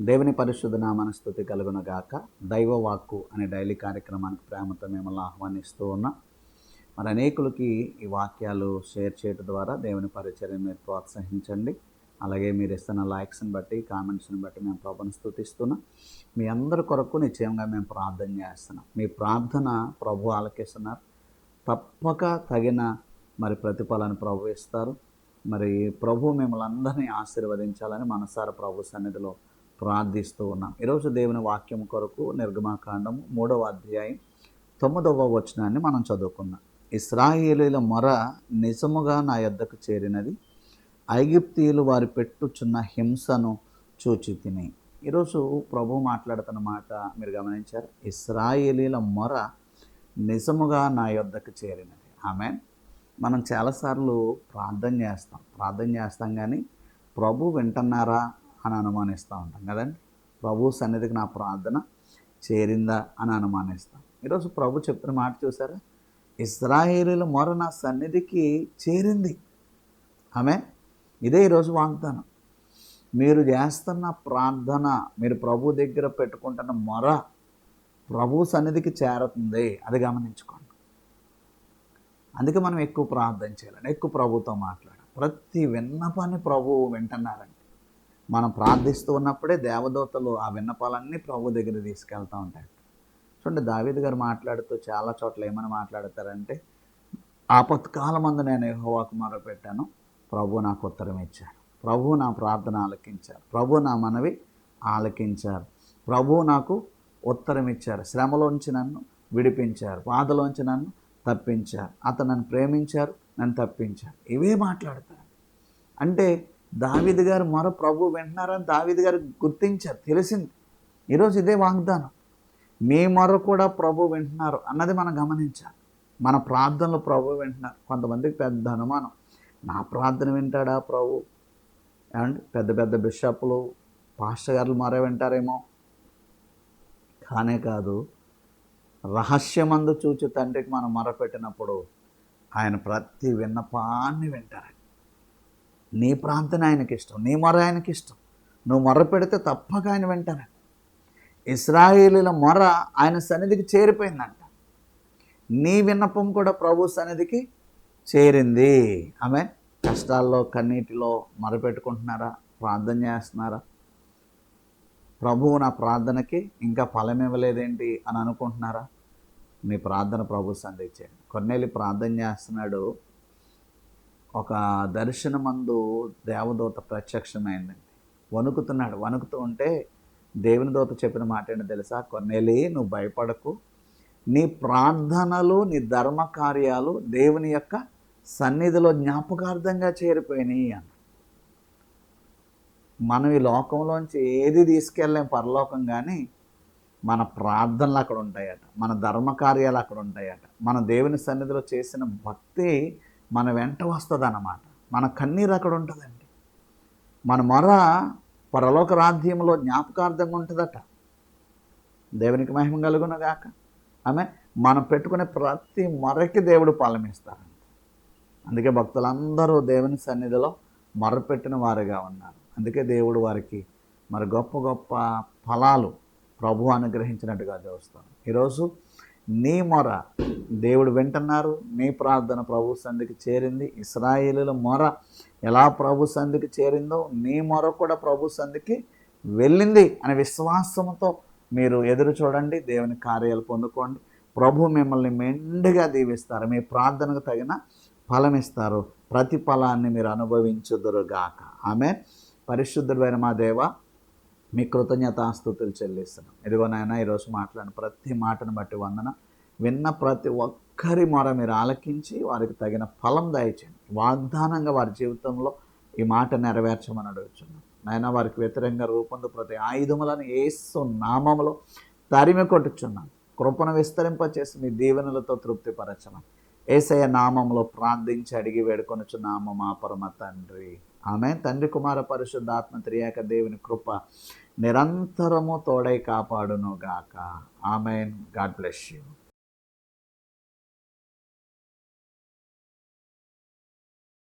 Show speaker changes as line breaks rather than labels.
దేవుని పరిశుద్ధ నామాన స్తుతి కలుగును గాక. దైవ వాక్కు అనే డైలీ కార్యక్రమానికి ప్రేమతో మిమ్మల్ని ఆహ్వానిస్తూ ఉన్నాం. మరి అనేకులకి ఈ వాక్యాలు షేర్ చేయడం ద్వారా దేవుని పరిచర్యను మీరు ప్రోత్సహించండి. అలాగే మీరు ఇస్తున్న లైక్స్ని బట్టి, కామెంట్స్ని బట్టి మేము ప్రభుని స్తుతిస్తున్నాం. మీ అందరి కొరకు నిశ్చయంగా మేము ప్రార్థన చేస్తున్నాం. మీ ప్రార్థన ప్రభు ఆలకిస్తున్నారు. తప్పక తగిన ప్రతిఫలాన్ని ప్రభు ఇస్తారు. మరి ప్రభు మిమ్మల్ని అందరినీ ఆశీర్వదించాలని మనసారా ప్రభు సన్నిధిలో ప్రార్థిస్తూ ఉన్నాం. ఈరోజు దేవుని వాక్యం కొరకు నిర్గమాకాండము 3వ అధ్యాయం 9వ వచనాన్ని మనం చదువుకుందాం. ఇశ్రాయేలీల మొర నిజముగా నా యొద్దకు చేరినది, ఐగుప్తీయులు వారి పెట్టుచున్న హింసను చూచి తిని. ఈరోజు ప్రభు మాట్లాడుతున్న మాట మీరు గమనించారు. ఇశ్రాయేలీల మొర నిజముగా నా యొద్దకు చేరినది. ఆమేన్. మనం చాలాసార్లు ప్రార్థన చేస్తాం కానీ ప్రభు వింటున్నారా అని అనుమానిస్తూ ఉంటాం కదండి. ప్రభు సన్నిధికి నా ప్రార్థన చేరిందా అని అనుమానిస్తాం. ఈరోజు ప్రభు చెప్పిన మాట చూసారా? ఇశ్రాయేలీల మొర నా సన్నిధికి చేరింది. ఆమేన్. ఇదే ఈరోజు వాగ్దానం. మీరు చేస్తున్న ప్రార్థన, మీరు ప్రభు దగ్గర పెట్టుకుంటున్న మొర ప్రభు సన్నిధికి చేరుతుంది. అది గమనించుకోండి. అందుకే మనం ఎక్కువ ప్రార్థన చేయాలని, ఎక్కువ ప్రభుతో మాట్లాడాలి. ప్రతి విన్నపాన్ని ప్రభువు వింటున్నారండి. మనం ప్రార్థిస్తూ ఉన్నప్పుడే దేవదూతలు ఆ విన్నపాలన్నీ ప్రభు దగ్గర తీసుకెళ్తూ ఉంటాయి. చూడండి, దావీదు గారు మాట్లాడుతూ చాలా చోట్ల ఏమని మాట్లాడతారంటే, ఆపత్కాలమందు నేను యెహోవాకు మొరపెట్టాను, ప్రభు నాకు ఉత్తరం ఇచ్చారు, ప్రభు నా ప్రార్థన ఆలకించారు, ప్రభు నా మనవి ఆలకించారు, ప్రభు నాకు ఉత్తరం ఇచ్చారు, శ్రమలోంచి నన్ను విడిపించారు, బాధలోంచి నన్ను తప్పించారు, అతను నన్ను ప్రేమించారు, నన్ను తప్పించారు. ఇవే మాట్లాడతారు. అంటే దావీదు గారు మొర ప్రభు వింటున్నారని దావీదు గారు గుర్తించారు, తెలిసింది. ఈరోజు ఇదే వాగ్దానం. మీ మొర కూడా ప్రభు వింటున్నారు అన్నది మనం గమనించాలి. మన ప్రార్థనలు ప్రభు వింటున్నారు. కొంతమందికి పెద్ద అనుమానం, నా ప్రార్థన వింటాడా ప్రభు? ఏమంటే పెద్ద పెద్ద బిషప్లు, పాస్టర్ గారులు మొర వింటారేమో. కానే కాదు, రహస్యమందు చూచి తండ్రికి మనం మొరపెట్టినప్పుడు ఆయన ప్రతి విన్నపాన్ని వింటారు. నీ ప్రార్థన ఆయనకి ఇష్టం, నీ మొర ఆయనకి ఇష్టం. నువ్వు మొర పెడితే తప్పక ఆయన వింటారు. ఇశ్రాయేలీల మొర ఆయన సన్నిధికి చేరిపోయిందంట. నీ విన్నపం కూడా ప్రభు సన్నిధికి చేరింది. ఆమె కష్టాల్లో, కన్నీటిలో మొరపెట్టుకుంటున్నారా? ప్రార్థన చేస్తున్నారా? ప్రభువు నా ప్రార్థనకి ఇంకా ఫలం ఇవ్వలేదేంటి అని అనుకుంటున్నారా? మీ ప్రార్థన ప్రభు సన్నిధికి చేయండి. కొన్నేళ్ళు ప్రార్థన చేస్తున్నాడు. ఒక దర్శనమందు దేవదూత ప్రత్యక్షమైందండి. వణుకుతున్నాడు. వణుకుతూ ఉంటే దేవుని దూత చెప్పిన మాట ఏంటో తెలుసా? కొన్నేలి, నువ్వు భయపడకు, నీ ప్రార్థనలు, నీ ధర్మ కార్యాలు దేవుని యొక్క సన్నిధిలో జ్ఞాపకార్థంగా చేరిపోయినాయి అన్న. మనం ఈ లోకంలోంచి ఏది తీసుకెళ్ళలేం పరలోకం, కానీ మన ప్రార్థనలు అక్కడ ఉంటాయట, మన ధర్మ కార్యాలు అక్కడ ఉంటాయట. మన దేవుని సన్నిధిలో చేసిన భక్తి మన వెంట వస్తుంది అన్నమాట. మన కన్నీరు అక్కడ ఉంటుందండి. మన మొర పరలోక రాజ్యంలో జ్ఞాపకార్థంగా ఉంటుందట. దేవునికి మహిమ కలుగును గాక. ఆమె మనం పెట్టుకునే ప్రతి మొరకి దేవుడు ఫలమిస్తారంట. అందుకే భక్తులందరూ దేవుని సన్నిధిలో మొరపెట్టిన వారుగా ఉన్నారు. అందుకే దేవుడు వారికి గొప్ప గొప్ప ఫలాలు ప్రభు అనుగ్రహించినట్టుగా చూస్తాం. ఈరోజు నీ మొర దేవుడు వింటున్నారు. నీ ప్రార్థన ప్రభు సన్నిధికి చేరింది. ఇశ్రాయేలీల మొర ఎలా ప్రభు సన్నిధికి చేరిందో నీ మొర కూడా ప్రభు సన్నిధికి వెళ్ళింది అనే విశ్వాసంతో మీరు ఎదురు చూడండి. దేవుని కార్యాలు పొందుకోండి. ప్రభు మిమ్మల్ని మెండుగా దీవిస్తారు. మీ ప్రార్థనకు తగిన ఫలం ఇస్తారు. ప్రతి ఫలాన్ని మీరు అనుభవించుదురుగాక. ఆమె పరిశుద్ధుడైన మా దేవ, మీ కృతజ్ఞతాస్తుతులు చెల్లిస్తున్నాం. ఇదిగో నాయన, ఈరోజు మాట్లాడిన ప్రతి మాటను బట్టి వందన. విన్న ప్రతి ఒక్కరి మొర మీరు ఆలకించి వారికి తగిన ఫలం దయచేయండి. వాగ్దానంగా వారి జీవితంలో ఈ మాట నెరవేర్చమని అడుగుతున్నాం. నాయన, వారికి వ్యతిరేకంగా రూపొందు ప్రతి ఆయుధములను యేసు నామములో తరిమి కొట్టుచున్నాం. కృపను విస్తరింపచేసి మీ దీవెనలతో తృప్తిపరచమని యేసయ్య నామంలో ప్రార్థించి అడిగి వేడుకొనుచున్నాము మా పరమ తండ్రి. ఆమె తండ్రి, కుమార, పరిశుద్ధాత్మ త్రియేక దేవుని కృప నిరంతరము తోడై కాపాడును గాక. ఆమెన్. God bless you.